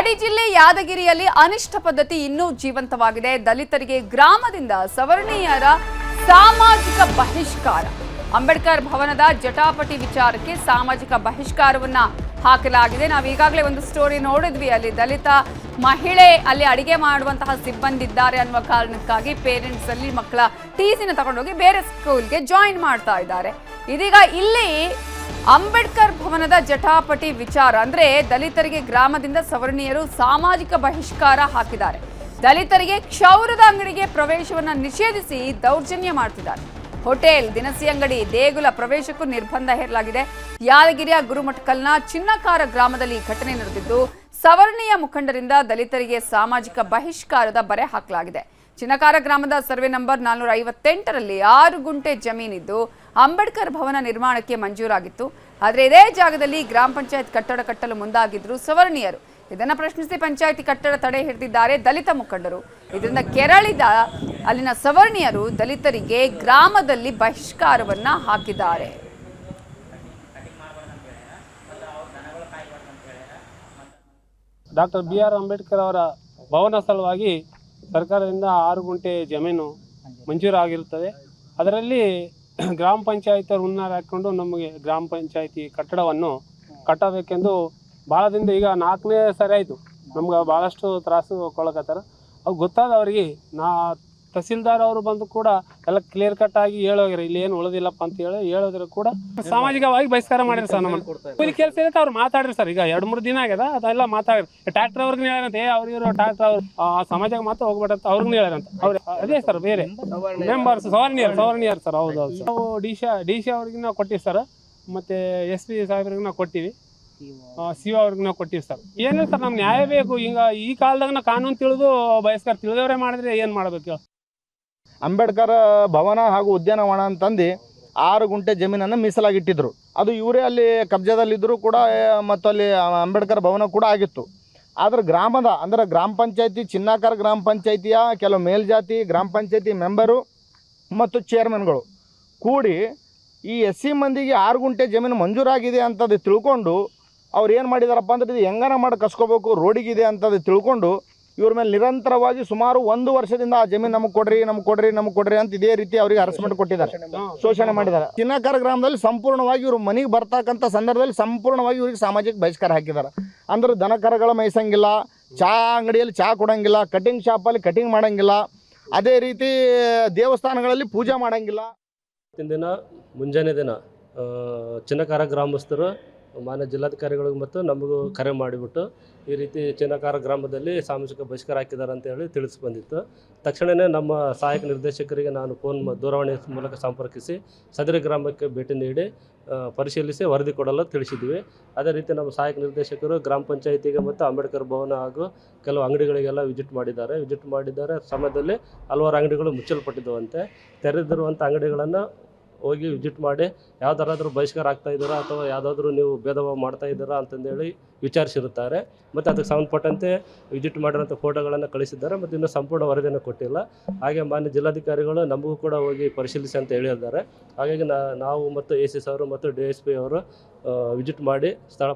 ಗಡಿ ಜಿಲ್ಲೆ ಯಾದಗಿರಿಯಲ್ಲಿ ಅನಿಷ್ಟ ಪದ್ಧತಿ ಇನ್ನೂ ಜೀವಂತವಾಗಿದೆ. ದಲಿತರಿಗೆ ಗ್ರಾಮದಿಂದ ಸವರ್ಣೀಯರ ಸಾಮಾಜಿಕ ಬಹಿಷ್ಕಾರ. ಅಂಬೇಡ್ಕರ್ ಭವನದ ಜಟಾಪಟಿ ವಿಚಾರಕ್ಕೆ ಸಾಮಾಜಿಕ ಬಹಿಷ್ಕಾರವನ್ನ ಹಾಕಲಾಗಿದೆ. ನಾವು ಈಗಾಗಲೇ ಒಂದು ಸ್ಟೋರಿ ನೋಡಿದ್ವಿ. ಅಲ್ಲಿ ದಲಿತ ಮಹಿಳೆ ಅಲ್ಲಿ ಅಡಿಗೆ ಮಾಡುವಂತಹ ಸಿಬ್ಬಂದಿ ಇದ್ದಾರೆ ಅನ್ನುವ ಕಾರಣಕ್ಕಾಗಿ ಪೇರೆಂಟ್ಸ್ ಅಲ್ಲಿ ಮಕ್ಕಳ ಟೀಸಿನ ತಗೊಂಡೋಗಿ ಬೇರೆ ಸ್ಕೂಲ್ಗೆ ಜಾಯಿನ್ ಮಾಡ್ತಾ ಇದ್ದಾರೆ. ಇದೀಗ ಇಲ್ಲಿ ಅಂಬೇಡ್ಕರ್ ಭವನದ ಜಟಾಪಟಿ ವಿಚಾರ ಅಂದ್ರೆ ದಲಿತರಿಗೆ ಗ್ರಾಮದಿಂದ ಸವರ್ಣೀಯರು ಸಾಮಾಜಿಕ ಬಹಿಷ್ಕಾರ ಹಾಕಿದ್ದಾರೆ. ದಲಿತರಿಗೆ ಕ್ಷೌರದ ಅಂಗಡಿಗೆ ಪ್ರವೇಶವನ್ನ ನಿಷೇಧಿಸಿ ದೌರ್ಜನ್ಯ ಮಾಡ್ತಿದ್ದಾರೆ. ಹೋಟೆಲ್, ದಿನಸಿ ಅಂಗಡಿ, ದೇಗುಲ ಪ್ರವೇಶಕ್ಕೂ ನಿರ್ಬಂಧ ಹೇರಲಾಗಿದೆ. ಯಾದಗಿರಿಯ ಗುರುಮಠಕಲ್ನ ಚಿನ್ನಕಾರ ಗ್ರಾಮದಲ್ಲಿ ಘಟನೆ ನಡೆದಿದ್ದು ಸವರ್ಣೀಯ ಮುಖಂಡರಿಂದ ದಲಿತರಿಗೆ ಸಾಮಾಜಿಕ ಬಹಿಷ್ಕಾರದ ಬರೆ ಹಾಕಲಾಗಿದೆ. ಚಿನ್ನಕಾರ ಗ್ರಾಮದ ಸರ್ವೆ ನಂಬರ್ 458ರಲ್ಲಿ 6 ಗುಂಟೆ ಜಮೀನಿದ್ದು ಅಂಬೇಡ್ಕರ್ ಭವನ ನಿರ್ಮಾಣಕ್ಕೆ ಮಂಜೂರಾಗಿತ್ತು. ಆದರೆ ಇದೇ ಜಾಗದಲ್ಲಿ ಗ್ರಾಮ ಪಂಚಾಯತ್ ಕಟ್ಟಡ ಕಟ್ಟಲು ಮುಂದಾಗಿದ್ರು ಸವರ್ಣೀಯರು. ಇದನ್ನು ಪ್ರಶ್ನಿಸಿ ಪಂಚಾಯತಿ ಕಟ್ಟಡ ತಡೆ ಹಿಡಿದಿದ್ದಾರೆ ದಲಿತ ಮುಖಂಡರು. ಇದರಿಂದ ಕೆರಳಿದ ಅಲ್ಲಿನ ಸವರ್ಣೀಯರು ದಲಿತರಿಗೆ ಗ್ರಾಮದಲ್ಲಿ ಬಹಿಷ್ಕಾರವನ್ನ ಹಾಕಿದ್ದಾರೆ. ಡಾಕ್ಟರ್ BR ಅಂಬೇಡ್ಕರ್ ಅವರ ಭವನ ಸಲುವಾಗಿ ಸರ್ಕಾರದಿಂದ 6 ಗುಂಟೆ ಜಮೀನು ಮಂಜೂರಾಗಿರುತ್ತದೆ. ಅದರಲ್ಲಿ ಗ್ರಾಮ ಪಂಚಾಯತ್ ಹುನ್ನಾರ ಹಾಕ್ಕೊಂಡು ನಮಗೆ ಗ್ರಾಮ ಪಂಚಾಯತಿ ಕಟ್ಟಡವನ್ನು ಕಟ್ಟಬೇಕೆಂದು ಭಾಳ ದಿನದ ಈಗ 4ನೇ ಸರಿ ಆಯಿತು. ನಮ್ಗೆ ಭಾಳಷ್ಟು ತ್ರಾಸು ಕೊಳಕತ್ತಾರ. ಅವು ಗೊತ್ತಾದವ್ರಿಗೆ ತಹಸೀಲ್ದಾರ್ ಅವರು ಬಂದು ಕೂಡ ಎಲ್ಲ ಕ್ಲಿಯರ್ ಕಟ್ ಆಗಿ ಹೇಳೋಗ್ಯಾರ, ಇಲ್ಲಿ ಏನು ಉಳಿದಿಲ್ಲಪ್ಪ ಅಂತ ಹೇಳೋದ್ರು ಕೂಡ ಸಾಮಾಜಿಕವಾಗಿ ಬಹಿಷ್ಕಾರ ಮಾಡಿರಿ ಸರ್. ನಮ್ಮ ಕೂಲಿ ಕೆಲಸ ಇರುತ್ತೆ ಅವ್ರು ಮಾತಾಡ್ರಿ ಸರ್. ಈಗ 2-3 ದಿನ ಆಗ್ಯದ, ಅದೆಲ್ಲ ಮಾತಾಡ್ರಿ. ಟ್ರ್ಯಾಕ್ಟರ್ ಅವ್ರಿಗೆ ಹೇಳ್ಯಾರಂತ, ಅವ್ರಿಗಿರೋ ಟ್ರ್ಯಾಕ್ಟರ್ ಅವ್ರು ಸಮಾಜಕ್ಕೆ ಮಾತ್ರ ಹೋಗ್ಬೇಡಂತ ಅವ್ರಿಗೂ ಹೇಳ್ಯಾರಂತ. ಅವ್ರು ಅದೇ ಸರ್, ಬೇರೆ ಮೆಂಬರ್ಸ್ ಸವರ್ಣೀಯರ್ ಸರ್. ಹೌದು ನಾವು ಡಿ ಸಿ ಅವ್ರಿಗೆ ನಾವು ಕೊಟ್ಟಿವಿ ಸರ್. ಮತ್ತು SP ಸಾಹೇಬ್ರಿಗೆ ನಾವು ಕೊಟ್ಟಿವಿ, CO ಅವ್ರಿಗೆ ನಾವು ಕೊಟ್ಟಿವಿ ಸರ್. ಏನಿಲ್ಲ ಸರ್, ನಮ್ಗೆ ನ್ಯಾಯ ಬೇಕು. ಈಗ ಈ ಕಾಲದಾಗ ನಾವು ಕಾನೂನು ತಿಳಿದು ಬಹಿಷ್ಕಾರ ತಿಳಿದವರೇ ಮಾಡಿದ್ರೆ ಏನು ಮಾಡ್ಬೇಕು? ಅಂಬೇಡ್ಕರ್ ಭವನ ಹಾಗೂ ಉದ್ಯಾನವನ ಅಂತಂದು 6 ಗುಂಟೆ ಜಮೀನನ್ನು ಮೀಸಲಾಗಿಟ್ಟಿದ್ರು. ಅದು ಇವರೇ ಅಲ್ಲಿ ಕಬ್ಜಾದಲ್ಲಿದ್ದರೂ ಕೂಡ ಮತ್ತು ಅಲ್ಲಿ ಅಂಬೇಡ್ಕರ್ ಭವನ ಕೂಡ ಆಗಿತ್ತು. ಆದರೆ ಗ್ರಾಮದ ಅಂದರೆ ಗ್ರಾಮ ಪಂಚಾಯತಿ ಚಿನ್ನಾಕಾರ ಗ್ರಾಮ ಪಂಚಾಯತಿಯ ಕೆಲವು ಮೇಲ್ಜಾತಿ ಗ್ರಾಮ ಪಂಚಾಯತಿ ಮೆಂಬರು ಮತ್ತು ಚೇರ್ಮನ್ಗಳು ಕೂಡಿ ಈ SC ಮಂದಿಗೆ 6 ಗುಂಟೆ ಜಮೀನು ಮಂಜೂರಾಗಿದೆ ಅಂತದ್ದು ತಿಳ್ಕೊಂಡು ಅವ್ರು ಏನು ಮಾಡಿದಾರಪ್ಪ ಅಂದ್ರೆ ಇದು ಹೆಂಗಾರ ಮಾಡಿ ಕಸ್ಕೋಬೇಕು, ರೋಡಿಗಿದೆ ಅಂತದ್ದು ತಿಳ್ಕೊಂಡು ಇವ್ರ ಮೇಲೆ ನಿರಂತರವಾಗಿ ಸುಮಾರು 1 ವರ್ಷದಿಂದ ಆ ಜಮೀನು ನಮಗೆ ಕೊಡ್ರಿ ಅಂತ ಇದೇ ರೀತಿ ಅವರಿಗೆ ಹರಸ್ಮೆಂಟ್ ಕೊಟ್ಟಿದ್ದಾರೆ, ಶೋಷಣೆ ಮಾಡಿದ್ದಾರೆ. ಚಿನ್ನಕಾರ ಗ್ರಾಮದಲ್ಲಿ ಸಂಪೂರ್ಣವಾಗಿ ಇವರು ಮನೆಗೆ ಬರ್ತಕ್ಕಂಥ ಸಂದರ್ಭದಲ್ಲಿ ಸಂಪೂರ್ಣವಾಗಿ ಇವ್ರಿಗೆ ಸಾಮಾಜಿಕ ಬಹಿಷ್ಕಾರ ಹಾಕಿದ್ದಾರೆ. ಅಂದ್ರೆ ದನಕರಗಳ ಮೇಯಿಸಂಗಿಲ್ಲ, ಚಹಾ ಅಂಗಡಿಯಲ್ಲಿ ಚಹಾ ಕೊಡೋಂಗಿಲ್ಲ, ಕಟಿಂಗ್ ಶಾಪಲ್ಲಿ ಕಟಿಂಗ್ ಮಾಡೋಂಗಿಲ್ಲ, ಅದೇ ರೀತಿ ದೇವಸ್ಥಾನಗಳಲ್ಲಿ ಪೂಜೆ ಮಾಡೋಂಗಿಲ್ಲ. ದಿನ ಮುಂಜಾನೆ ದಿನ ಚಿನ್ನಕಾರ ಗ್ರಾಮಸ್ಥರು ಮಾನ್ಯ ಜಿಲ್ಲಾಧಿಕಾರಿಗಳಿಗೂ ಮತ್ತು ನಮಗೂ ಕರೆ ಮಾಡಿಬಿಟ್ಟು ಈ ರೀತಿ ಚಿನ್ನಕಾರ ಗ್ರಾಮದಲ್ಲಿ ಸಾಮಾಜಿಕ ಬಹಿಷ್ಕಾರ ಹಾಕಿದ್ದಾರೆ ಅಂತೇಳಿ ತಿಳಿಸಿ ಬಂದಿತ್ತು. ತಕ್ಷಣವೇ ನಮ್ಮ ಸಹಾಯಕ ನಿರ್ದೇಶಕರಿಗೆ ನಾನು ದೂರವಾಣಿ ಮೂಲಕ ಸಂಪರ್ಕಿಸಿ ಸದರಿ ಗ್ರಾಮಕ್ಕೆ ಭೇಟಿ ನೀಡಿ ಪರಿಶೀಲಿಸಿ ವರದಿ ಕೊಡಲು ತಿಳಿಸಿದ್ವಿ. ಅದೇ ರೀತಿ ನಮ್ಮ ಸಹಾಯಕ ನಿರ್ದೇಶಕರು ಗ್ರಾಮ ಪಂಚಾಯತಿಗೆ ಮತ್ತು ಅಂಬೇಡ್ಕರ್ ಭವನ ಹಾಗೂ ಕೆಲವು ಅಂಗಡಿಗಳಿಗೆಲ್ಲ ವಿಸಿಟ್ ಮಾಡಿದ್ದಾರೆ. ಸಮಯದಲ್ಲಿ ಹಲವಾರು ಅಂಗಡಿಗಳು ಮುಚ್ಚಲ್ಪಟ್ಟಿದ್ದವಂತೆ. ತೆರೆದಿರುವಂಥ ಅಂಗಡಿಗಳನ್ನು ಹೋಗಿ ವಿಸಿಟ್ ಮಾಡಿ ಯಾವುದಾದ್ರೂ ಬಹಿಷ್ಕಾರ ಆಗ್ತಾ ಇದ್ದೀರಾ ಅಥವಾ ಯಾವುದಾದ್ರೂ ನೀವು ಭೇದ ಭಾವ ಮಾಡ್ತಾ ಇದ್ದೀರಾ ಅಂತಂದೇಳಿ ವಿಚಾರಿಸಿರುತ್ತಾರೆ. ಮತ್ತು ಅದಕ್ಕೆ ಸಂಬಂಧಪಟ್ಟಂತೆ ವಿಸಿಟ್ ಮಾಡಿರೋಂಥ ಫೋಟೋಗಳನ್ನು ಕಳಿಸಿದ್ದಾರೆ. ಮತ್ತು ಇನ್ನೂ ಸಂಪೂರ್ಣ ವರದಿಯನ್ನು ಕೊಟ್ಟಿಲ್ಲ. ಹಾಗೆ ಮಾನ್ಯ ಜಿಲ್ಲಾಧಿಕಾರಿಗಳು ನಮಗೂ ಕೂಡ ಹೋಗಿ ಪರಿಶೀಲಿಸಿ ಅಂತ ಹೇಳಿದ್ದಾರೆ. ಹಾಗಾಗಿ ನಾವು ಮತ್ತು AC ಸಾರು ಮತ್ತು DSP ಅವರು ವಿಸಿಟ್ ಮಾಡಿ ಸ್ಥಳ